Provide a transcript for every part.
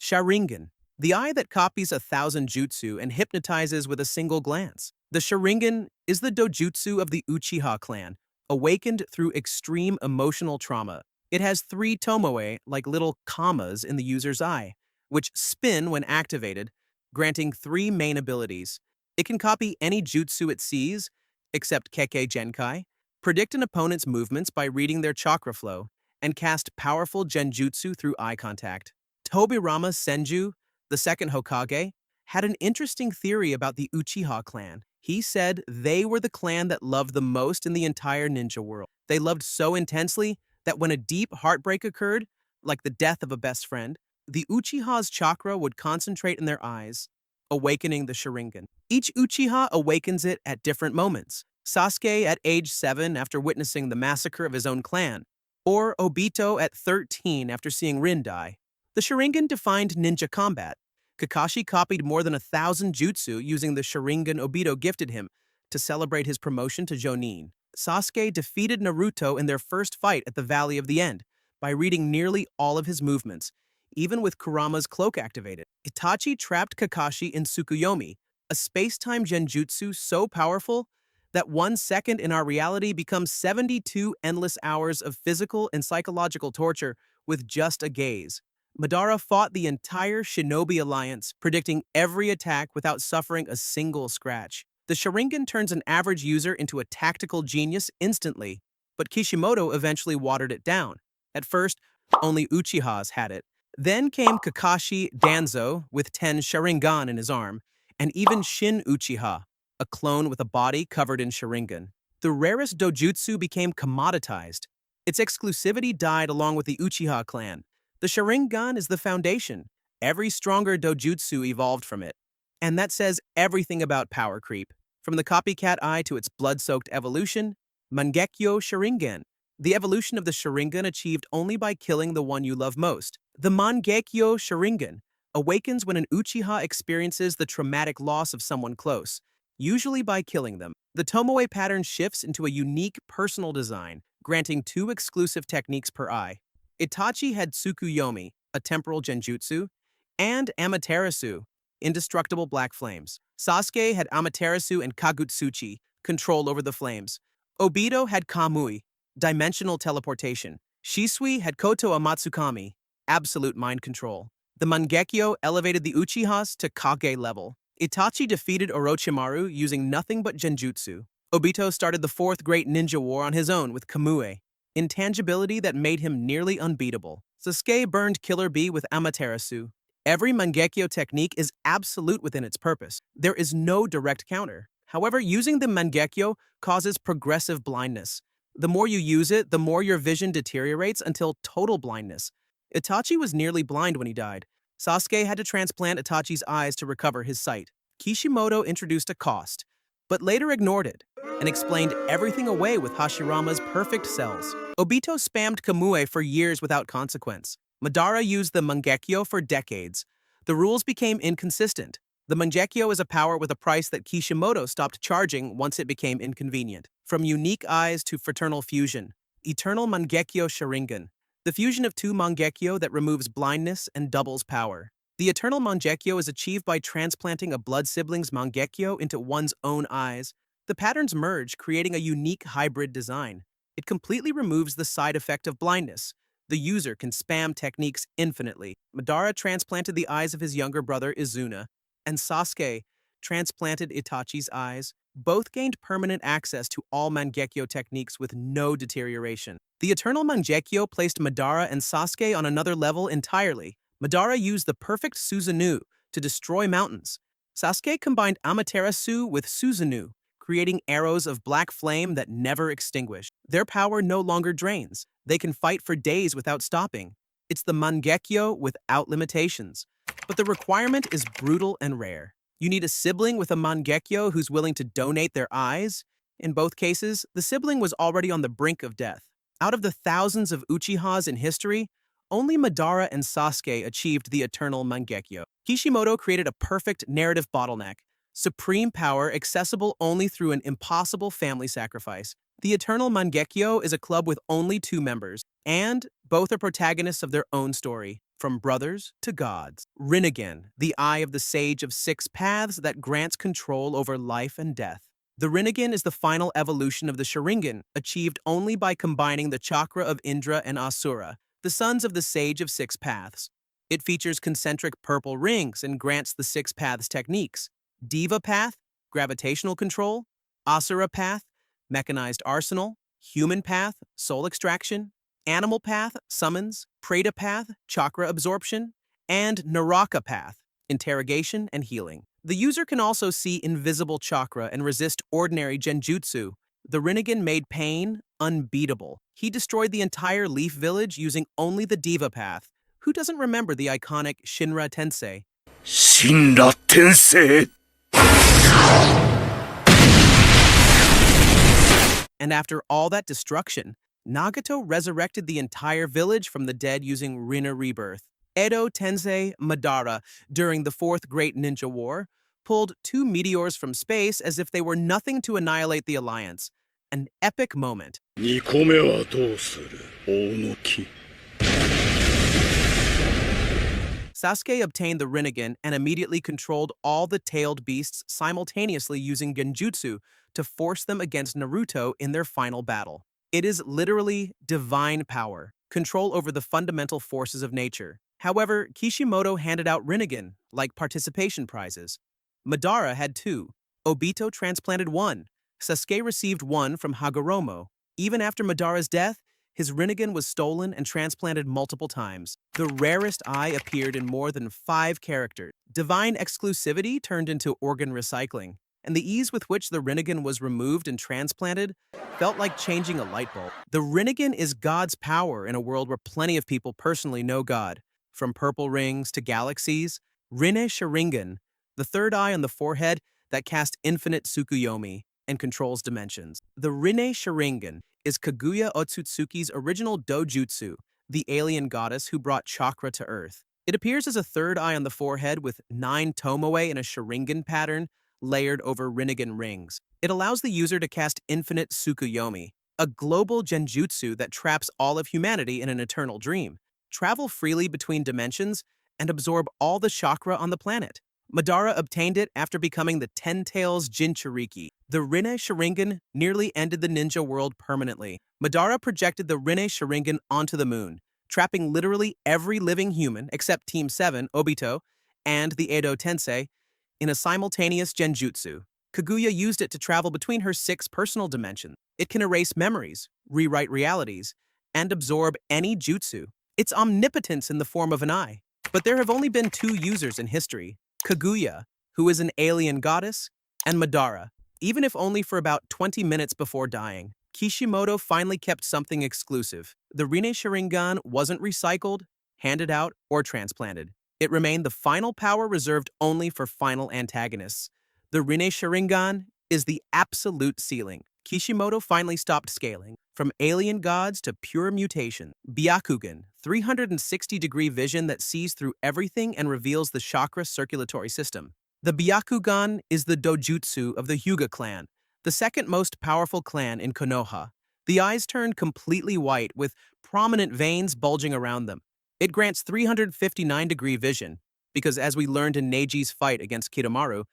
Sharingan, the eye that copies 1,000 jutsu and hypnotizes with a single glance. The Sharingan is the Dōjutsu of the Uchiha clan, awakened through extreme emotional trauma. It has 3 tomoe, like little commas in the user's eye, which spin when activated, granting 3 main abilities. It can copy any jutsu it sees, except Kekkei Genkai, predict an opponent's movements by reading their chakra flow, and cast powerful genjutsu through eye contact. Tobirama Senju, the second Hokage, had an interesting theory about the Uchiha clan. He said they were the clan that loved the most in the entire ninja world. They loved so intensely that when a deep heartbreak occurred, like the death of a best friend, the Uchiha's chakra would concentrate in their eyes, awakening the Sharingan. Each Uchiha awakens it at different moments. Sasuke at age 7 after witnessing the massacre of his own clan, or Obito at 13 after seeing Rin die. The Sharingan defined ninja combat. Kakashi copied more than 1,000 jutsu using the Sharingan Obito gifted him to celebrate his promotion to Jonin. Sasuke defeated Naruto in their first fight at the Valley of the End by reading nearly all of his movements, even with Kurama's cloak activated. Itachi trapped Kakashi in Tsukuyomi, a space-time genjutsu so powerful that 1 second in our reality becomes 72 endless hours of physical and psychological torture with just a gaze. Madara fought the entire Shinobi Alliance, predicting every attack without suffering a single scratch. The Sharingan turns an average user into a tactical genius instantly, but Kishimoto eventually watered it down. At first, only Uchihas had it. Then came Kakashi Danzo with 10 Sharingan in his arm, and even Shin Uchiha, a clone with a body covered in Sharingan. The rarest Dōjutsu became commoditized. Its exclusivity died along with the Uchiha clan. The Sharingan is the foundation. Every stronger Dōjutsu evolved from it. And that says everything about power creep. From the copycat eye to its blood-soaked evolution, Mangekyo Sharingan, the evolution of the Sharingan achieved only by killing the one you love most. The Mangekyo Sharingan awakens when an Uchiha experiences the traumatic loss of someone close, usually by killing them. The Tomoe pattern shifts into a unique personal design, granting 2 exclusive techniques per eye. Itachi had Tsukuyomi, a temporal genjutsu, and Amaterasu, indestructible black flames. Sasuke had Amaterasu and Kagutsuchi, control over the flames. Obito had Kamui, dimensional teleportation. Shisui had Koto Amatsukami, absolute mind control. The Mangekyo elevated the Uchihas to Kage level. Itachi defeated Orochimaru using nothing but genjutsu. Obito started the 4th Great Ninja War on his own with Kamui, intangibility that made him nearly unbeatable. Sasuke burned Killer Bee with Amaterasu. Every Mangekyo technique is absolute within its purpose. There is no direct counter. However, using the Mangekyo causes progressive blindness. The more you use it, the more your vision deteriorates until total blindness. Itachi was nearly blind when he died. Sasuke had to transplant Itachi's eyes to recover his sight. Kishimoto introduced a cost, but later ignored it and explained everything away with Hashirama's perfect cells. Obito spammed Kamui for years without consequence. Madara used the Mangekyo for decades. The rules became inconsistent. The Mangekyo is a power with a price that Kishimoto stopped charging once it became inconvenient. From unique eyes to fraternal fusion, Eternal Mangekyo Sharingan, the fusion of 2 Mangekyo that removes blindness and doubles power. The Eternal Mangekyo is achieved by transplanting a blood sibling's Mangekyo into one's own eyes. The patterns merge, creating a unique hybrid design. It completely removes the side effect of blindness. The user can spam techniques infinitely. Madara transplanted the eyes of his younger brother Izuna, and Sasuke transplanted Itachi's eyes. Both gained permanent access to all Mangekyo techniques with no deterioration. The Eternal Mangekyo placed Madara and Sasuke on another level entirely. Madara used the perfect Susanoo to destroy mountains. Sasuke combined Amaterasu with Susanoo, creating arrows of black flame that never extinguish. Their power no longer drains. They can fight for days without stopping. It's the Mangekyo without limitations. But the requirement is brutal and rare. You need a sibling with a Mangekyo who's willing to donate their eyes. In both cases, the sibling was already on the brink of death. Out of the thousands of Uchihas in history, only Madara and Sasuke achieved the Eternal Mangekyo. Kishimoto created a perfect narrative bottleneck, supreme power accessible only through an impossible family sacrifice. The Eternal Mangekyo is a club with only 2 members, and both are protagonists of their own story. from brothers to gods. Rinnegan, the eye of the sage of six paths that grants control over life and death. The Rinnegan is the final evolution of the Sharingan, achieved only by combining the chakra of Indra and Asura, the sons of the Sage of Six Paths. It features concentric purple rings and grants the Six Paths techniques: Diva Path, gravitational control; Asura Path, mechanized arsenal; Human Path, soul extraction; Animal Path, summons; Preta Path, chakra absorption; and Naraka Path, interrogation and healing. The user can also see invisible chakra and resist ordinary genjutsu. The Rinnegan made pain unbeatable. He destroyed the entire Leaf Village using only the Diva Path. Who doesn't remember the iconic Shinra Tensei? Shinra Tensei! And after all that destruction, Nagato resurrected the entire village from the dead using Rinne Rebirth. Edo Tensei Madara, during the Fourth Great Ninja War, pulled two meteors from space as if they were nothing to annihilate the Alliance. An epic moment. 2個目はどうする、大野木。 Sasuke obtained the Rinnegan and immediately controlled all the tailed beasts simultaneously using genjutsu to force them against Naruto in their final battle. It is literally divine power, control over the fundamental forces of nature. However, Kishimoto handed out Rinnegan, like participation prizes. Madara had 2. Obito transplanted 1. Sasuke received 1 from Hagoromo. Even after Madara's death, his Rinnegan was stolen and transplanted multiple times. The rarest eye appeared in more than 5 characters. Divine exclusivity turned into organ recycling, and the ease with which the Rinnegan was removed and transplanted felt like changing a light bulb. The Rinnegan is God's power in a world where plenty of people personally know God. From purple rings to galaxies, Rinne Sharingan, the third eye on the forehead that casts infinite Tsukuyomi and controls dimensions. The Rinne Sharingan is Kaguya Otsutsuki's original Dōjutsu, the alien goddess who brought chakra to Earth. It appears as a third eye on the forehead with 9 tomoe in a Sharingan pattern layered over Rinnegan rings. It allows the user to cast infinite Tsukuyomi, a global genjutsu that traps all of humanity in an eternal dream, travel freely between dimensions, and absorb all the chakra on the planet. Madara obtained it after becoming the Ten Tails Jinchuriki. The Rinne Sharingan nearly ended the ninja world permanently. Madara projected the Rinne Sharingan onto the moon, trapping literally every living human except Team 7, Obito, and the Edo Tensei in a simultaneous genjutsu. Kaguya used it to travel between her 6 personal dimensions. It can erase memories, rewrite realities, and absorb any jutsu. It's omnipotence in the form of an eye. But there have only been 2 users in history: Kaguya, who is an alien goddess, and Madara, even if only for about 20 minutes before dying. Kishimoto finally kept something exclusive. The Rinne Sharingan wasn't recycled, handed out, or transplanted. It remained the final power reserved only for final antagonists. The Rinne Sharingan is the absolute ceiling. Kishimoto finally stopped scaling. From alien gods to pure mutation. Byakugan, 360-degree vision that sees through everything and reveals the chakra circulatory system. The Byakugan is the Dōjutsu of the Hyuga clan, the second most powerful clan in Konoha. The eyes turn completely white with prominent veins bulging around them. It grants 359-degree vision, because as we learned in Neiji's fight against Kidomaru,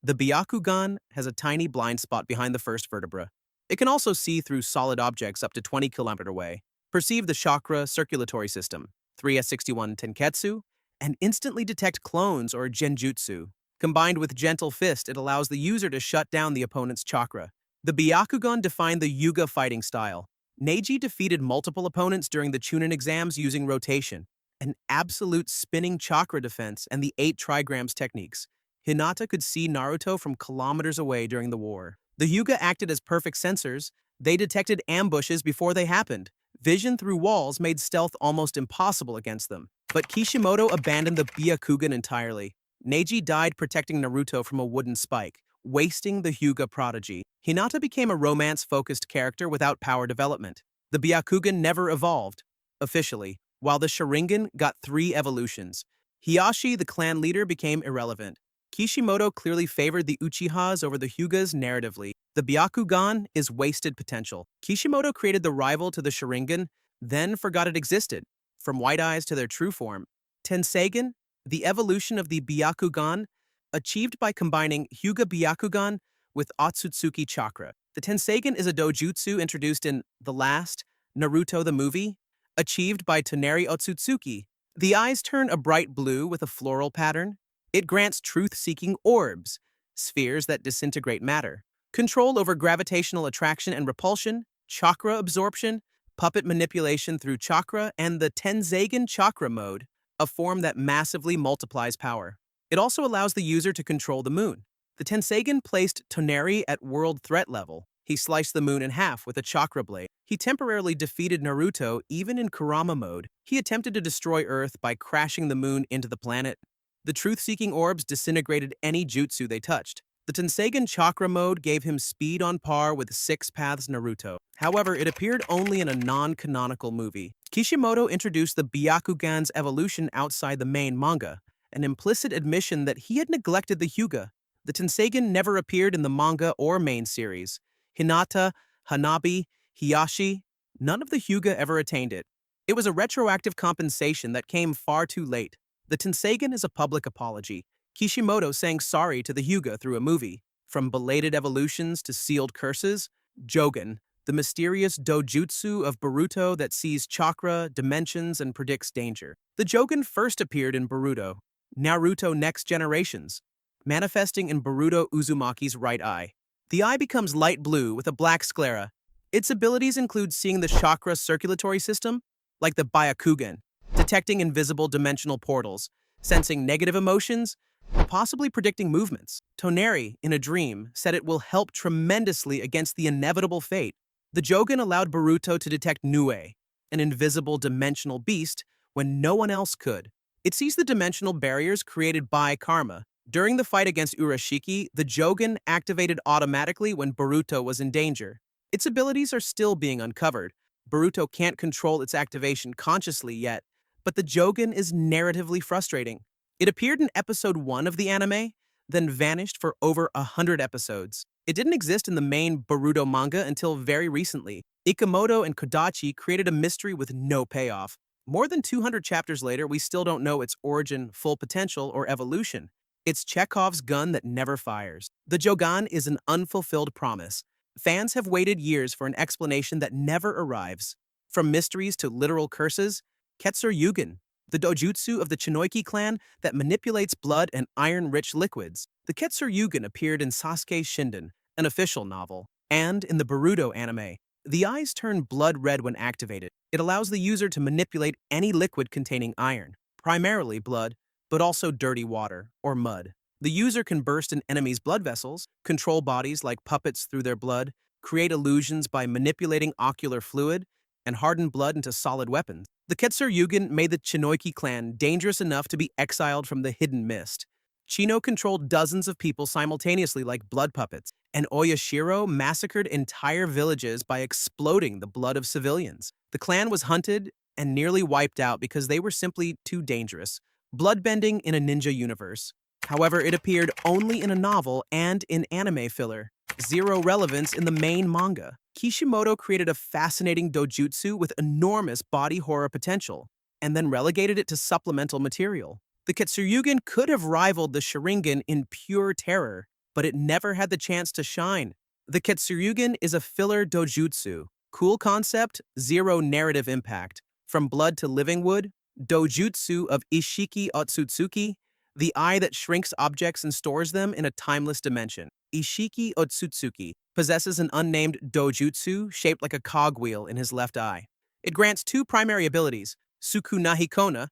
the Byakugan has a tiny blind spot behind the first vertebra. It can also see through solid objects up to 20 kilometers away, perceive the chakra circulatory system, 3S61 Tenketsu, and instantly detect clones or genjutsu. Combined with Gentle Fist, it allows the user to shut down the opponent's chakra. The Byakugan defined the Hyuga fighting style. Neji defeated multiple opponents during the Chunin exams using rotation, an absolute spinning chakra defense, and the 8 trigrams techniques. Hinata could see Naruto from kilometers away during the war. The Hyuga acted as perfect sensors. They detected ambushes before they happened. Vision through walls made stealth almost impossible against them. But Kishimoto abandoned the Byakugan entirely. Neji died protecting Naruto from a wooden spike, wasting the Hyuga prodigy. Hinata became a romance-focused character without power development. The Byakugan never evolved, officially, while the Sharingan got 3 evolutions. Hiyashi, the clan leader, became irrelevant. Kishimoto clearly favored the Uchihas over the Hyugas narratively. The Byakugan is wasted potential. Kishimoto created the rival to the Sharingan, then forgot it existed. From white eyes to their true form, Tenseigan, the evolution of the Byakugan, achieved by combining Hyuga Byakugan with Otsutsuki Chakra. The Tenseigan is a dojutsu introduced in The Last, Naruto the movie, achieved by Toneri Otsutsuki. The eyes turn a bright blue with a floral pattern. It grants truth-seeking orbs, spheres that disintegrate matter, control over gravitational attraction and repulsion, chakra absorption, puppet manipulation through chakra, and the Tenseigan chakra mode, a form that massively multiplies power. It also allows the user to control the moon. The Tenseigan placed Toneri at world threat level. He sliced the moon in half with a chakra blade. He temporarily defeated Naruto even in Kurama mode. He attempted to destroy Earth by crashing the moon into the planet. The truth-seeking orbs disintegrated any jutsu they touched. The Tenseigan chakra mode gave him speed on par with Six Paths Naruto. However, it appeared only in a non-canonical movie. Kishimoto introduced the Byakugan's evolution outside the main manga, an implicit admission that he had neglected the Hyuga. The Tenseigan never appeared in the manga or main series. Hinata, Hanabi, Hiyashi, none of the Hyuga ever attained it. It was a retroactive compensation that came far too late. The Tenseigan is a public apology, Kishimoto saying sorry to the Hyuga through a movie. From belated evolutions to sealed curses, Jougan, the mysterious Dōjutsu of Boruto that sees chakra, dimensions, and predicts danger. The Jougan first appeared in Boruto, Naruto Next Generations, manifesting in Boruto Uzumaki's right eye. The eye becomes light blue with a black sclera. Its abilities include seeing the chakra circulatory system, like the Byakugan, detecting invisible dimensional portals, sensing negative emotions, and possibly predicting movements. Toneri, in a dream, said it will help tremendously against the inevitable fate. The Jougan allowed Boruto to detect Nue, an invisible dimensional beast, when no one else could. It sees the dimensional barriers created by karma. During the fight against Isshiki, the Jougan activated automatically when Boruto was in danger. Its abilities are still being uncovered. Boruto can't control its activation consciously yet, but the Jougan is narratively frustrating. It appeared in episode 1 of the anime, then vanished for over 100 episodes. It didn't exist in the main Boruto manga until very recently. Ikemoto and Kodachi created a mystery with no payoff. More than 200 chapters later, we still don't know its origin, full potential, or evolution. It's Chekhov's gun that never fires. The Jougan is an unfulfilled promise. Fans have waited years for an explanation that never arrives. From mysteries to literal curses, Ketsurygan, the Dōjutsu of the Chinoiki clan that manipulates blood and iron-rich liquids. The Ketsurygan appeared in Sasuke Shinden, an official novel, and in the Boruto anime. The eyes turn blood red when activated. It allows the user to manipulate any liquid containing iron, primarily blood, but also dirty water or mud. The user can burst an enemy's blood vessels, control bodies like puppets through their blood, create illusions by manipulating ocular fluid, and harden blood into solid weapons. The Ketsurygan made the Chinoiki clan dangerous enough to be exiled from the Hidden Mist. Chino controlled dozens of people simultaneously like blood puppets, and Oyashiro massacred entire villages by exploding the blood of civilians. The clan was hunted and nearly wiped out because they were simply too dangerous. Bloodbending in a ninja universe. However, it appeared only in a novel and in anime filler. Zero relevance in the main manga. Kishimoto created a fascinating dojutsu with enormous body horror potential, and then relegated it to supplemental material. The Ketsurygan could have rivaled the Sharingan in pure terror, but it never had the chance to shine. The Ketsurygan is a filler dojutsu. Cool concept, zero narrative impact. From blood to living wood, Dōjutsu of Isshiki Otsutsuki, the eye that shrinks objects and stores them in a timeless dimension. Isshiki Otsutsuki possesses an unnamed dojutsu shaped like a cogwheel in his left eye. It grants two primary abilities, Sukunahikona,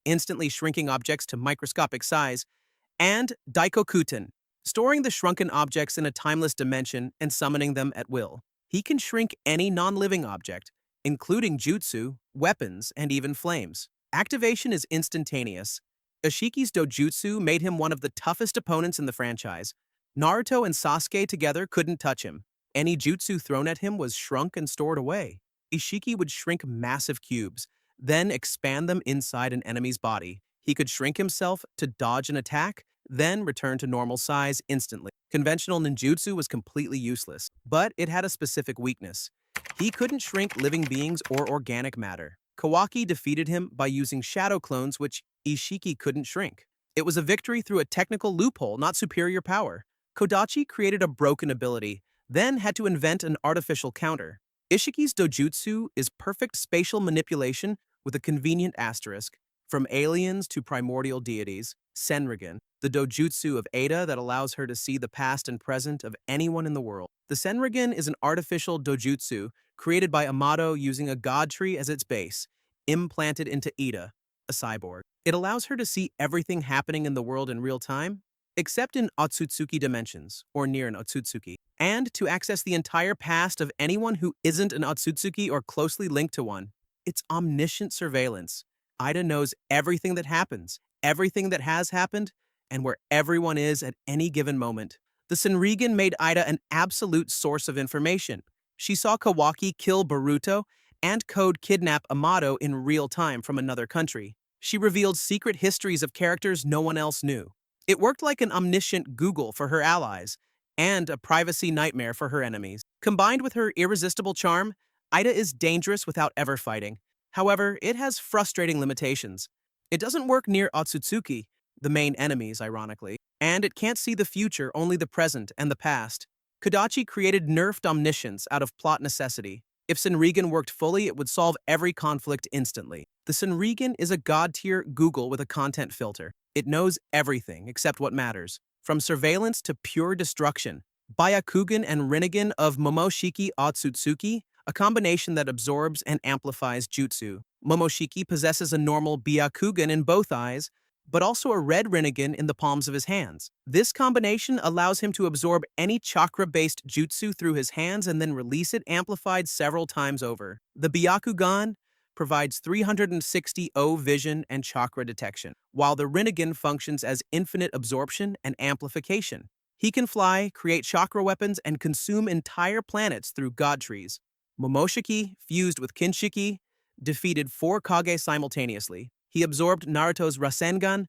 instantly shrinking objects to microscopic size, and Daikokuten, storing the shrunken objects in a timeless dimension and summoning them at will. He can shrink any non-living object, including jutsu, weapons, and even flames. Activation is instantaneous. Isshiki's dojutsu made him one of the toughest opponents in the franchise. Naruto and Sasuke together couldn't touch him. Any jutsu thrown at him was shrunk and stored away. Isshiki would shrink massive cubes, then expand them inside an enemy's body. He could shrink himself to dodge an attack, then return to normal size instantly. Conventional ninjutsu was completely useless, but it had a specific weakness. He couldn't shrink living beings or organic matter. Kawaki defeated him by using shadow clones which Isshiki couldn't shrink. It was a victory through a technical loophole, not superior power. Kodachi created a broken ability, then had to invent an artificial counter. Isshiki's Dōjutsu is perfect spatial manipulation with a convenient asterisk. From aliens to primordial deities, Senrigan, the Dōjutsu of Ada that allows her to see the past and present of anyone in the world. The Senrigan is an artificial Dōjutsu created by Amato using a god tree as its base, implanted into Ada, a cyborg. It allows her to see everything happening in the world in real time, except in Otsutsuki dimensions, or near an Otsutsuki, and to access the entire past of anyone who isn't an Otsutsuki or closely linked to one. It's omniscient surveillance. Ida knows everything that happens, everything that has happened, and where everyone is at any given moment. The Senrigan made Ida an absolute source of information. She saw Kawaki kill Boruto and Code kidnap Amato in real time from another country. She revealed secret histories of characters no one else knew. It worked like an omniscient Google for her allies, and a privacy nightmare for her enemies. Combined with her irresistible charm, Ida is dangerous without ever fighting. However, it has frustrating limitations. It doesn't work near Otsutsuki, the main enemies, ironically, and it can't see the future, only the present and the past. Kodachi created nerfed omniscience out of plot necessity. If Senrigan worked fully, it would solve every conflict instantly. The Senrigan is a god-tier Google with a content filter. It knows everything except what matters, from surveillance to pure destruction. Byakugan and Rinnegan of Momoshiki Otsutsuki, a combination that absorbs and amplifies jutsu. Momoshiki possesses a normal Byakugan in both eyes, but also a red Rinnegan in the palms of his hands. This combination allows him to absorb any chakra-based jutsu through his hands and then release it amplified several times over. The Byakugan provides 360 O vision and chakra detection, while the Rinnegan functions as infinite absorption and amplification. He can fly, create chakra weapons, and consume entire planets through god trees. Momoshiki, fused with Kinshiki, defeated 4 Kage simultaneously. He absorbed Naruto's Rasengan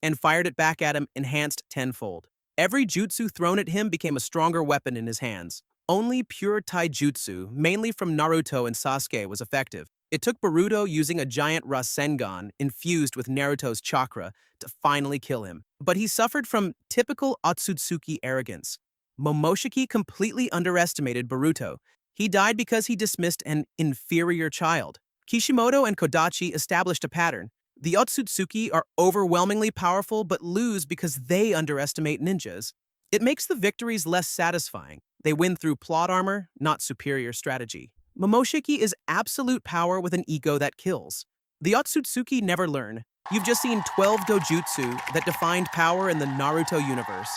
and fired it back at him, enhanced tenfold. Every jutsu thrown at him became a stronger weapon in his hands. Only pure taijutsu, mainly from Naruto and Sasuke, was effective. It took Boruto using a giant Rasengan infused with Naruto's chakra to finally kill him. But he suffered from typical Otsutsuki arrogance. Momoshiki completely underestimated Boruto. He died because he dismissed an inferior child. Kishimoto and Kodachi established a pattern. The Otsutsuki are overwhelmingly powerful but lose because they underestimate ninjas. It makes the victories less satisfying. They win through plot armor, not superior strategy. Momoshiki is absolute power with an ego that kills. The Otsutsuki never learn. You've just seen 12 Dōjutsu that defined power in the Naruto universe.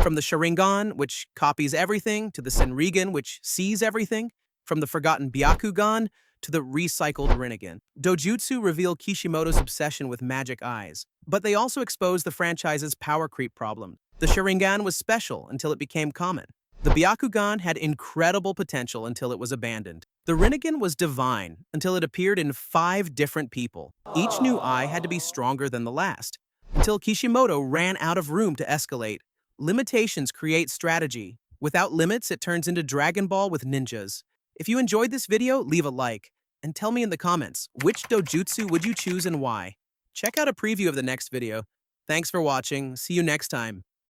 From the Sharingan, which copies everything, to the Senrigan, which sees everything, from the forgotten Byakugan to the recycled Rinnegan. Dōjutsu reveal Kishimoto's obsession with magic eyes, but they also expose the franchise's power creep problem. The Sharingan was special until it became common. The Byakugan had incredible potential until it was abandoned. The Rinnegan was divine until it appeared in 5 different people. Each new eye had to be stronger than the last, until Kishimoto ran out of room to escalate. Limitations create strategy. Without limits, it turns into Dragon Ball with ninjas. If you enjoyed this video, leave a like, and tell me in the comments, which Dōjutsu would you choose and why? Check out a preview of the next video. Thanks for watching. See you next time.